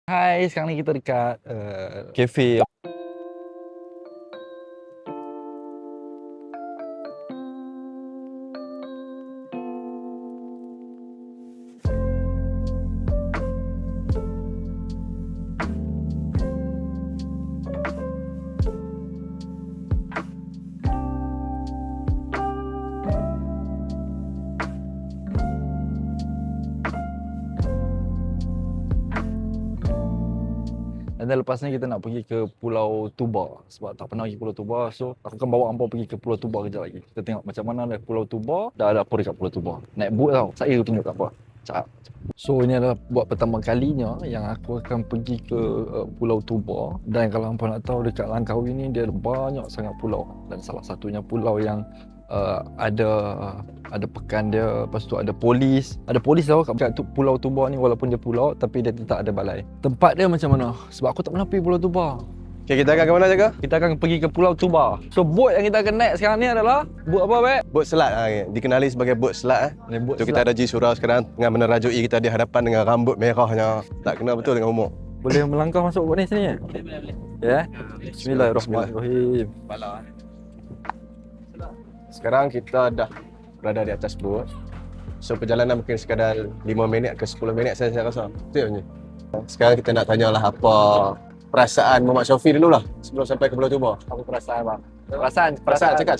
Hai, sekarang ni kita dekat kafe. Dan lepas ni kita nak pergi ke Pulau Tuba sebab tak pernah pergi Pulau Tuba. So aku akan bawa hangpa pergi ke Pulau Tuba kejap lagi. Kita tengok macam mana dari Pulau Tuba. Dah ada apa dekat Pulau Tuba. Naik boat tau. Saya tunjuk kat apa. Cak. So ini adalah buat pertama kalinya yang aku akan pergi ke Pulau Tuba. Dan kalau hangpa nak tahu, dekat Langkawi ni dia ada banyak sangat pulau. Dan salah satunya pulau yang ada pekan dia, lepas tu ada polis tau kat Pulau Tuba ni. Walaupun dia pulau tapi dia tetap ada balai. Tempat dia macam mana? Sebab aku tak pernah pergi Pulau Tuba. Okay, kita akan ke mana Jaga? Kita akan pergi ke Pulau Tuba. So boat yang kita akan naik sekarang ni adalah boat apa, Bek? Bot selat, dikenali sebagai bot selat. Boat So kita ada Ji Surau sekarang tengah menerajui kita di hadapan dengan rambut merahnya. Tak kenal betul dengan umur. Boleh melangkah masuk boat ni sini? Boleh. Ya? Bismillahirrahmanirrahim. Sekarang kita dah berada di atas bot. So perjalanan mungkin sekadar 5 minit ke 10 minit saya rasa. Betul je. Sekarang kita nak tanyalah apa perasaan Muhammad Syaufi dulu lah sebelum sampai ke Pulau Tuba. Apa perasaan, bang? Perasaan cakap.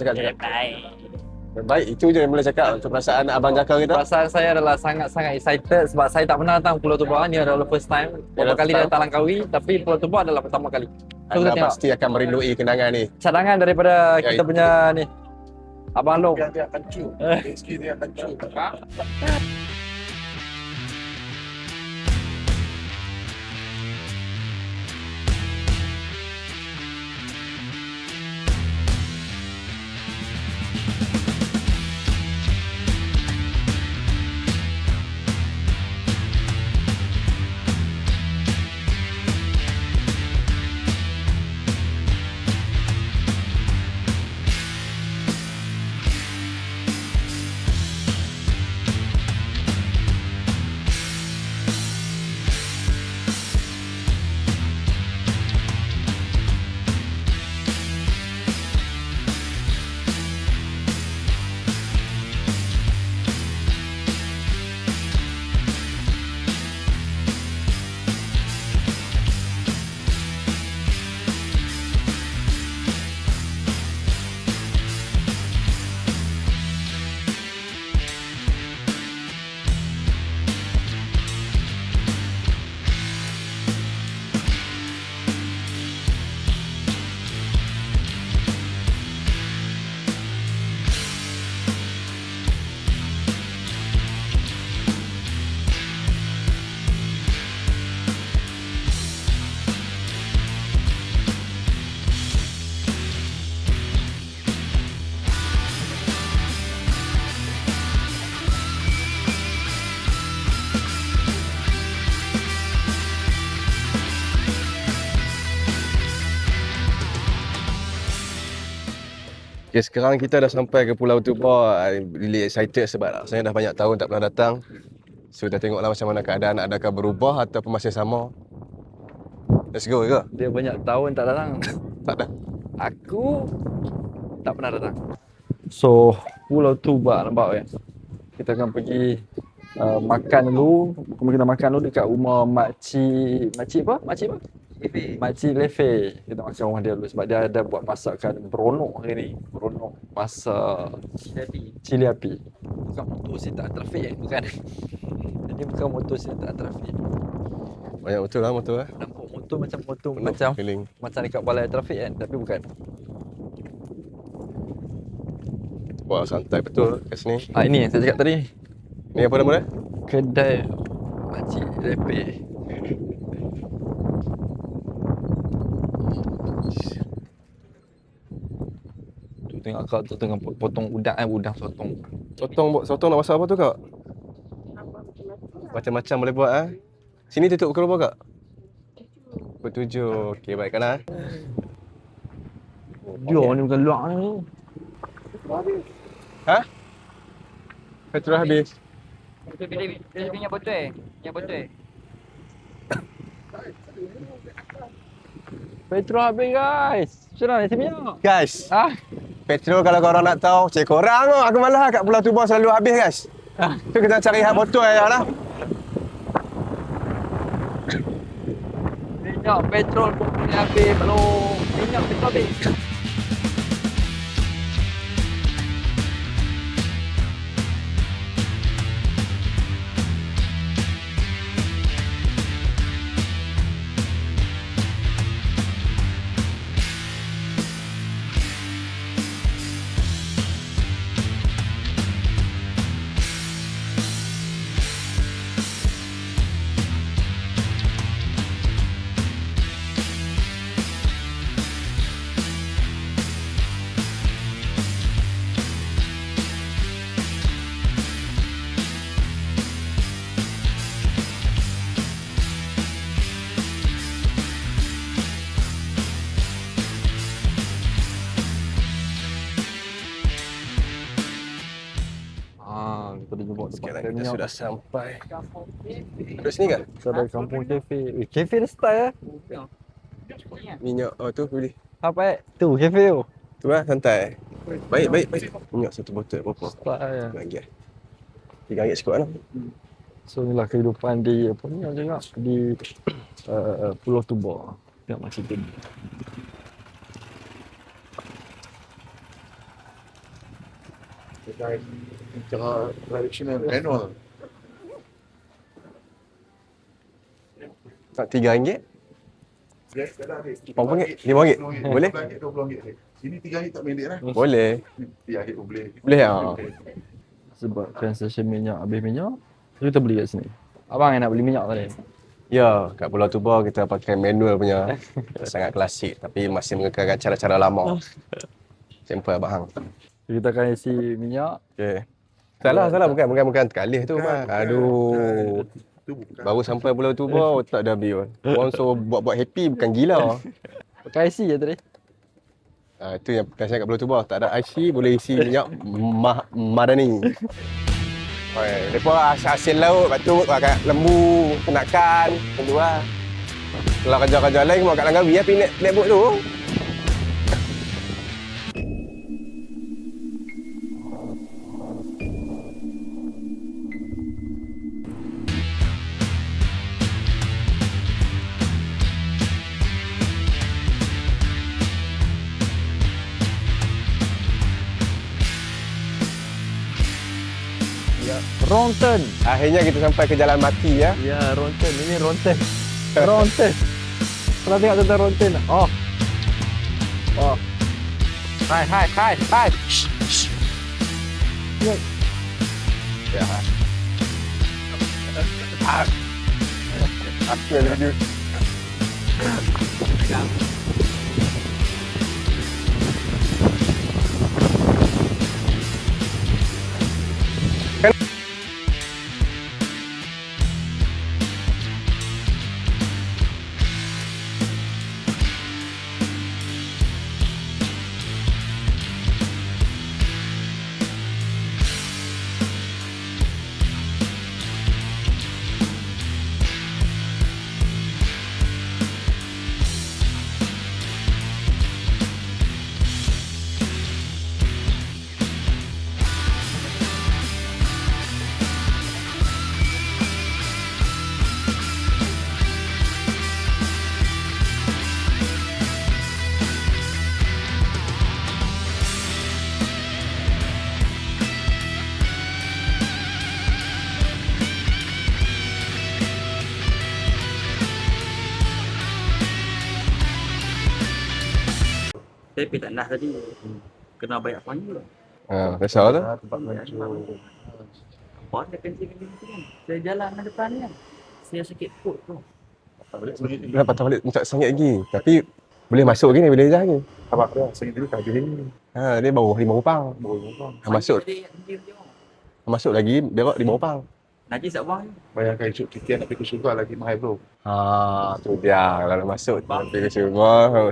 Baik, itu je yang boleh cakap untuk perasaan Abang Jaka kita. Perasaan saya adalah sangat-sangat excited sebab saya tak pernah datang Pulau Tuba. Ni adalah first time. Beberapa kali dah datang Langkawi, tapi Pulau Tuba adalah pertama kali. So, Anda pasti akan merindui kenangan ni. cadangan daripada kita punya ni Abang Long. Dia akan cu. Rezeki dia akan cu. Okay, sekarang kita dah sampai ke Pulau Tuba. Really excited sebab rasanya dah banyak tahun tak pernah datang. So dah tengoklah macam mana keadaan, adakah berubah ataupun masih sama. Let's go ke? Dia banyak tahun tak datang. Tak dah. Aku tak pernah datang. So Pulau Tuba nampak kan. Kita akan pergi makan dulu. Kita makan dulu dekat rumah Makcik apa? Makcik Lefe. Kita makan rumah dia dulu sebab dia ada buat masakan beronok hari ni. Beronok masak cili api. Bukan motor sinta trafik bukan. Ini bukan motor sinta trafik. Banyak betul lah motor. Nampak motor macam Penuh feeling. macam dekat balai trafik kan, tapi bukan. Wah, santai betul kat sini. Ini yang saya cakap tadi. Ni apa nama dia? Kedai Makcik Lepe. Tu tengok kau tu tengah potong udang sotong. Sotong nak masak apa tu kak? Macam-macam boleh buat Sini tutup pukul berapa kak? Pukul 7. Okey, baikkanlah. Dia ni bukan luak ni. Ha? Petrol habis. Dia punya botol. Yang botol. Petrol habis guys. Macam mana isi minyak? Guys, Ah, petrol kalau korang nak tahu, cek korang tu. Aku malah kat Pulau Tubor selalu habis guys. Tu kita cari hak botol aja lah. minyak petrol pun boleh habis belum. Minyak petrol habis. Kita dah jumpa tempat Sekarang makan kita minyak. sudah sampai. Duduk sini kan? Kita ada kampung kafe. Kafe ada style eh. Minyak, oh tu boleh. Apa eh? Tu kafe tu. Tu lah, santai. Baik. Minyak satu botol berapa? Style. RM3. RM3 cukup lah. So inilah kehidupan di apa ni juga di Pulau Tubor. Tengok macam tu. Cara tradisional manual. Tak RM3? Yes, tak ada habis. Berapa ringgit? RM5? Boleh? RM20, RM20. Sini RM3 tak pendek lah. Boleh. RM3 pun boleh. Boleh ah. Sebab transaction minyak habis minyak, so kita beli kat sini. Abang yang nak beli minyak tadi. Ya, kat Pulau Tubor kita pakai manual punya. Sangat klasik tapi masih mengekalkan cara-cara lama. Simple abang. So, kita akan isi minyak. Okey. Salah bukan terkalih tu bang. Aduh. Tu bukan. Baru sampai Pulau Tubor tak ada habis. Orang suruh buat happy bukan gila. Pakai IC je tadi. Itu yang best kat Pulau Tubor. Tak ada IC boleh isi minyak madani. Lepas hasil laut, lepas tu kat lembu, kenakan, tentu lah. Kalau kerja-kerja lain mau kat Langkawi ya, pergi naik bot tu. Ronten. Akhirnya kita sampai ke Jalan Mati ya. Ya, Ronten. Ini Ronten. Ronten. Pernah tengok tentang Ronten? Oh. Oh. Hai. Shh. Ya. Ya. Aku yang video. Tapi tak nak tadi. Kena banyak panggil. Besar tu. Tempat mancung. Apa ada kencing-kencing tu kan? Saya jalan ke depan ni kan. Saya sakit perut tu. Tak boleh sendiri. Dah patah balik tak sangat lagi. Tapi boleh masuk lagi ni, boleh dah lagi. Apa aku sendiri tak ada ni. Dia baru RM5. Boleh. Masuk masuk lagi berak RM5. Najis tak buang ni? Bayangkan esok kita nak pergi ke syurga lagi mahal bro. Tu dia kalau masuk pergi ke syurga.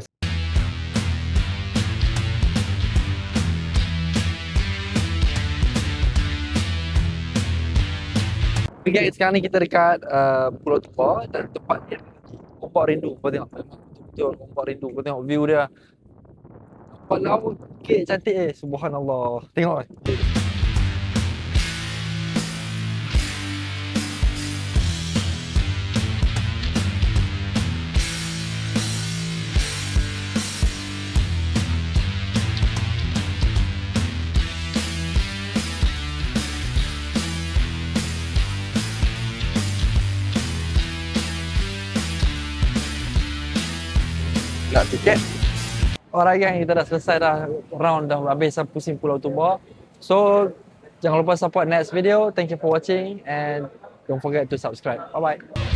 Okay, sekarang ni kita dekat Pulau Tubor dan tempat ni ombak rindu. Kau tengok memang betul ombak rindu. Kau tengok view dia. Nampak laut, bukit cantik subhanallah. Tengok Nak tiket? Alright gang, kita dah selesai dah round dah habis pusing Pulau Tuba. So jangan lupa support next video. Thank you for watching and don't forget to subscribe. Bye bye.